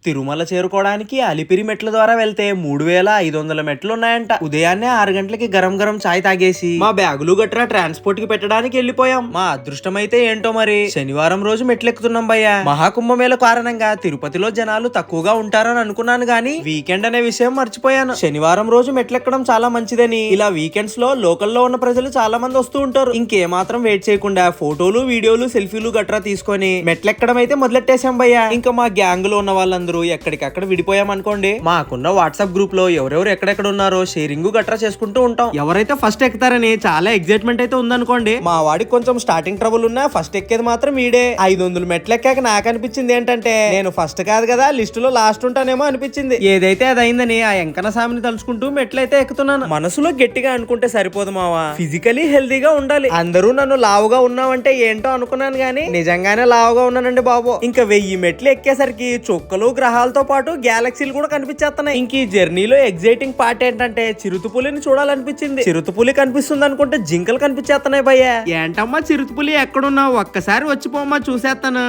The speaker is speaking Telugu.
తిరుమల చేరుకోవడానికి అలిపిరి మెట్ల ద్వారా వెళ్తే 3500 మెట్లు ఉన్నాయంట. ఉదయాన్నే 6 గంటలకి గరం గరం చాయ్ తాగేసి మా బ్యాగులు గట్రా ట్రాన్స్పోర్ట్ కి పెట్టడానికి వెళ్ళిపోయాం. మా అదృష్టం అయితే ఏంటో మరి శనివారం రోజు మెట్లెక్కుతున్నాం భయ్యా. మహాకుంభమేళ కారణంగా తిరుపతిలో జనాలు తక్కువగా ఉంటారని అనుకున్నాను గానీ వీకెండ్ అనే విషయం మర్చిపోయాను. శనివారం రోజు మెట్లెక్కడం చాలా మంచిదని ఇలా వీకెండ్స్ లో లోకల్లో ఉన్న ప్రజలు చాలా మంది వస్తూ ఉంటారు. ఇంకేమాత్రం వెయిట్ చేయకుండా ఫోటోలు వీడియోలు సెల్ఫీలు గట్రా తీసుకొని మెట్లెక్కడం అయితే మొదలెట్టేశాం భయ్యా. ఇంకా మా గ్యాంగ్ లో ఉన్న వాళ్ళందరూ ఎక్కడికక్కడ విడిపోయాం అనుకోండి. మాకున్న వాట్సాప్ గ్రూప్ లో ఎవరెవరు ఎక్కడెక్కడ ఉన్నారో షేరింగ్ గట్రా చేసుకుంటూ ఉంటాం. ఎవరైతే ఫస్ట్ ఎక్కుతారని చాలా ఎక్సైట్మెంట్ అయితే ఉందనుకోండి. మా వాడికి కొంచెం స్టార్టింగ్ ట్రబుల్ ఉన్నా ఫస్ట్ ఎక్కేది మాత్రం వీడే. 500 మెట్లు ఎక్కాక నాకు అనిపించింది ఏంటంటే నేను ఫస్ట్ కాదు కదా లిస్ట్ లో లాస్ట్ ఉంటానేమో అనిపించింది. ఏదైతే అది అయిందని ఆ వెంకన్న స్వామిని తలుచుకుంటూ మెట్లు అయితే ఎక్కుతున్నాను. మనసులో గట్టిగా అనుకుంటే సరిపోదు మావా, ఫిజికలీ హెల్దీగా ఉండాలి. అందరూ నన్ను లావుగా ఉన్నావంటే ఏంటో అనుకున్నాను గానీ నిజంగానే లావుగా ఉన్నానండి బాబు. ఇంకా 1000 మెట్లు ఎక్కేసరికి చుక్కలు గ్రహాలతో పాటు గ్యాలక్సీలు కూడా కనిపించేస్తున్నాయి. ఇంక ఈ జర్నీలో ఎగ్జైటింగ్ పార్ట్ ఏంటంటే చిరుతపులిని చూడాలనిపించింది. చిరుతపులి కనిపిస్తుంది అనుకుంటే జింకలు కనిపించేస్తున్నాయి భయ్యా. ఏంటమ్మా చిరుతపులి ఎక్కడున్నావు, ఒక్కసారి వచ్చిపోమ్మా చూసేస్తాను.